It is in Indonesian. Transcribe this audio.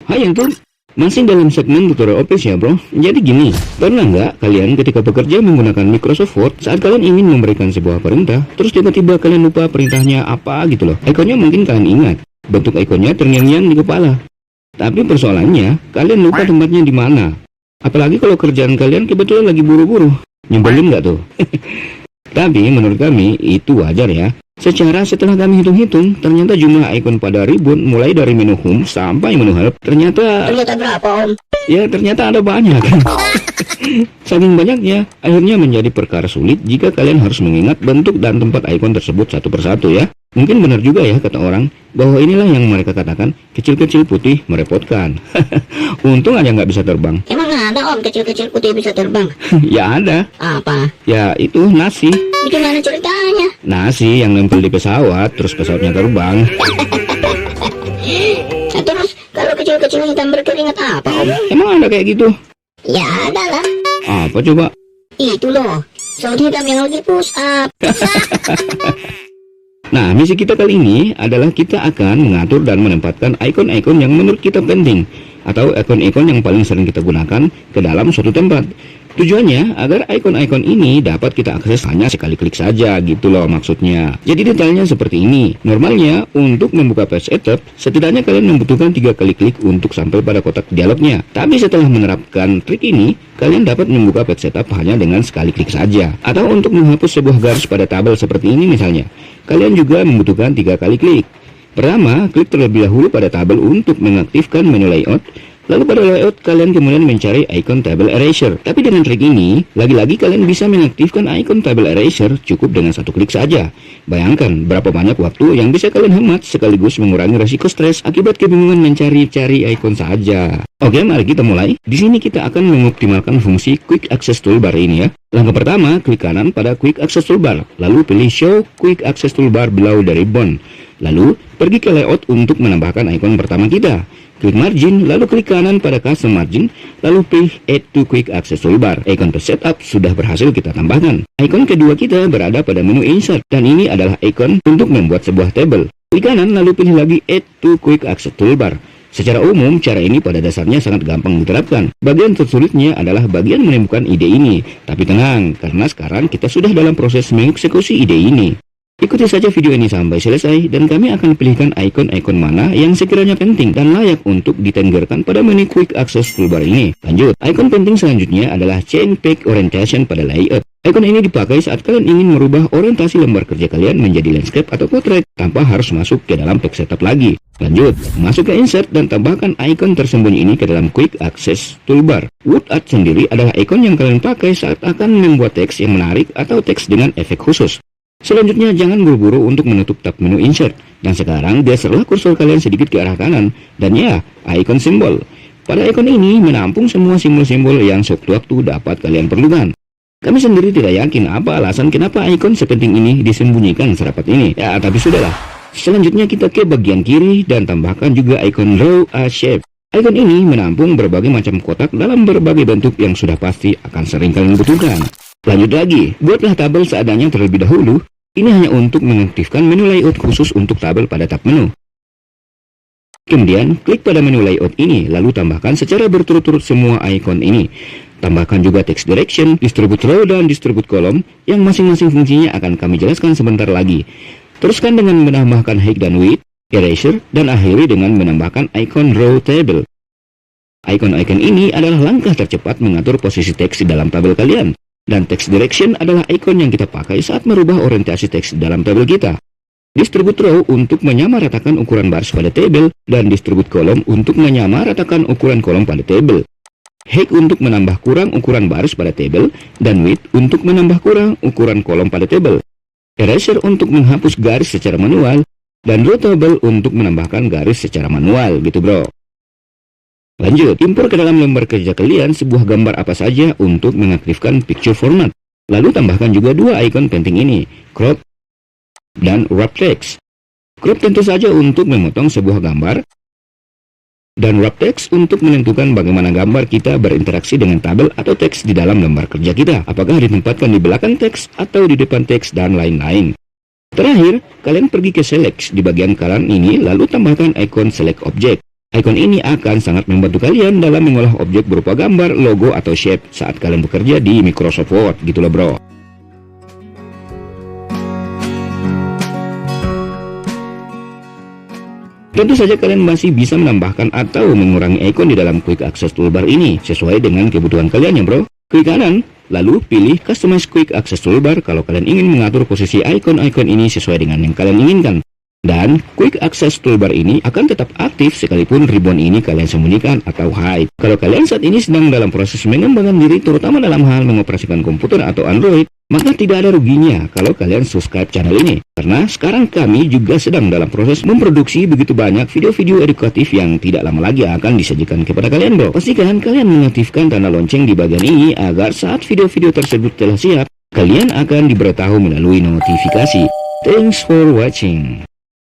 Hai Antum, masih dalam segmen tutorial Office ya bro. Jadi gini, pernah nggak kalian ketika bekerja menggunakan Microsoft Word, saat kalian ingin memberikan sebuah perintah, terus tiba-tiba kalian lupa perintahnya apa gitu loh. Ikonnya mungkin kalian ingat, bentuk ikonnya terngiang-ngiang di kepala. Tapi persoalannya, kalian lupa tempatnya di mana. Apalagi kalau kerjaan kalian kebetulan lagi buru-buru. Nyebelin nggak tuh? Tapi menurut kami itu wajar ya. Setelah kami hitung-hitung, ternyata jumlah ikon pada ribbon mulai dari menu home sampai menu help ternyata berapa om? Ya ternyata ada banyak. Saking banyaknya, akhirnya menjadi perkara sulit jika kalian harus mengingat bentuk dan tempat ikon tersebut satu persatu ya. Mungkin benar juga ya kata orang, bahwa inilah yang mereka katakan kecil-kecil putih merepotkan. Untung aja nggak bisa terbang. Emang ada om kecil-kecil putih bisa terbang? Ya ada. Apa? Ya itu nasi. Gimana ceritanya? Nasi yang nempel di pesawat, terus pesawatnya terbang. Terus kalau kecil-kecil hitam berkeringat apa om? Emang ada kayak gitu? Ya ada lah. Apa coba? Itu loh, saud hitam yang lagi push up. Nah, misi kita kali ini adalah kita akan mengatur dan menempatkan ikon-ikon yang menurut kita penting atau ikon-ikon yang paling sering kita gunakan ke dalam suatu tempat. Tujuannya agar ikon-ikon ini dapat kita akses hanya sekali klik saja gitu loh maksudnya. Jadi detailnya seperti ini. Normalnya untuk membuka page setup, setidaknya kalian membutuhkan 3 kali klik untuk sampai pada kotak dialognya. Tapi setelah menerapkan trik ini, kalian dapat membuka page setup hanya dengan sekali klik saja. Atau untuk menghapus sebuah garis pada tabel seperti ini misalnya, kalian juga membutuhkan 3 kali klik. Pertama, klik terlebih dahulu pada tabel untuk mengaktifkan menu layout. Lalu pada layout, kalian kemudian mencari ikon table eraser. Tapi dengan trik ini, lagi-lagi kalian bisa mengaktifkan ikon table eraser cukup dengan 1 klik saja. Bayangkan berapa banyak waktu yang bisa kalian hemat sekaligus mengurangi resiko stres akibat kebingungan mencari-cari ikon saja. Oke, mari kita mulai. Di sini kita akan mengoptimalkan fungsi Quick Access Toolbar ini ya. Langkah pertama, klik kanan pada Quick Access Toolbar, lalu pilih Show Quick Access Toolbar below the ribbon. Lalu, pergi ke layout untuk menambahkan ikon pertama kita. Klik margin, lalu klik kanan pada custom margin, lalu pilih Add to Quick Access Toolbar. Ikon setup sudah berhasil kita tambahkan. Ikon kedua kita berada pada menu Insert, dan ini adalah ikon untuk membuat sebuah table. Klik kanan, lalu pilih lagi Add to Quick Access Toolbar. Secara umum, cara ini pada dasarnya sangat gampang diterapkan. Bagian tersulitnya adalah bagian menemukan ide ini. Tapi tenang, karena sekarang kita sudah dalam proses mengeksekusi ide ini. Ikuti saja video ini sampai selesai dan kami akan pilihkan ikon-ikon mana yang sekiranya penting dan layak untuk ditenggerkan pada menu Quick Access Toolbar ini. Lanjut, ikon penting selanjutnya adalah Change Page Orientation pada layout. Ikon ini dipakai saat kalian ingin merubah orientasi lembar kerja kalian menjadi landscape atau portrait tanpa harus masuk ke dalam page setup lagi. Lanjut, masuk ke Insert dan tambahkan ikon tersembunyi ini ke dalam Quick Access Toolbar. Word Art sendiri adalah ikon yang kalian pakai saat akan membuat teks yang menarik atau teks dengan efek khusus. Selanjutnya, jangan buru-buru untuk menutup tab menu Insert. Dan sekarang, geserlah kursor kalian sedikit ke arah kanan. Dan ya, ikon simbol. Pada ikon ini menampung semua simbol-simbol yang sewaktu-waktu dapat kalian perlukan. Kami sendiri tidak yakin apa alasan kenapa ikon sepenting ini disembunyikan serapat ini. Ya, tapi sudahlah. Selanjutnya kita ke bagian kiri dan tambahkan juga ikon Draw a Shape. Ikon ini menampung berbagai macam kotak dalam berbagai bentuk yang sudah pasti akan sering kalian butuhkan. Lanjut lagi, buatlah tabel seadanya terlebih dahulu. Ini hanya untuk mengaktifkan menu layout khusus untuk tabel pada tab menu. Kemudian, klik pada menu layout ini, lalu tambahkan secara berturut-turut semua ikon ini. Tambahkan juga text direction, distribute row, dan distribute column, yang masing-masing fungsinya akan kami jelaskan sebentar lagi. Teruskan dengan menambahkan height dan width, eraser, dan akhiri dengan menambahkan ikon row table. Ikon-ikon ini adalah langkah tercepat mengatur posisi teks di dalam tabel kalian. Dan text direction adalah ikon yang kita pakai saat merubah orientasi teks dalam tabel kita. Distribute row untuk menyamaratakan ukuran baris pada tabel, dan distribute column untuk menyamaratakan ukuran kolom pada tabel. Height untuk menambah kurang ukuran baris pada tabel, dan width untuk menambah kurang ukuran kolom pada tabel. Eraser untuk menghapus garis secara manual, dan row table untuk menambahkan garis secara manual gitu bro. Lanjut, impor ke dalam lembar kerja kalian sebuah gambar apa saja untuk mengaktifkan picture format. Lalu tambahkan juga 2 ikon penting ini, crop dan wrap text. Crop tentu saja untuk memotong sebuah gambar, dan wrap text untuk menentukan bagaimana gambar kita berinteraksi dengan tabel atau teks di dalam lembar kerja kita. Apakah ditempatkan di belakang teks atau di depan teks dan lain-lain. Terakhir, kalian pergi ke Select di bagian kanan ini lalu tambahkan ikon Select Object. Icon ini akan sangat membantu kalian dalam mengolah objek berupa gambar, logo, atau shape saat kalian bekerja di Microsoft Word gitu loh bro. Tentu saja kalian masih bisa menambahkan atau mengurangi icon di dalam Quick Access Toolbar ini sesuai dengan kebutuhan kalian ya bro. Klik kanan, lalu pilih Customize Quick Access Toolbar kalau kalian ingin mengatur posisi icon-icon ini sesuai dengan yang kalian inginkan. Dan Quick Access Toolbar ini akan tetap aktif sekalipun ribbon ini kalian sembunyikan atau hide. Kalau kalian saat ini sedang dalam proses mengembangkan diri terutama dalam hal mengoperasikan komputer atau Android, maka tidak ada ruginya kalau kalian subscribe channel ini. Karena sekarang kami juga sedang dalam proses memproduksi begitu banyak video-video edukatif yang tidak lama lagi akan disajikan kepada kalian bro. Pastikan kalian mengaktifkan tanda lonceng di bagian ini agar saat video-video tersebut telah siap, kalian akan diberitahu melalui notifikasi. Thanks for watching.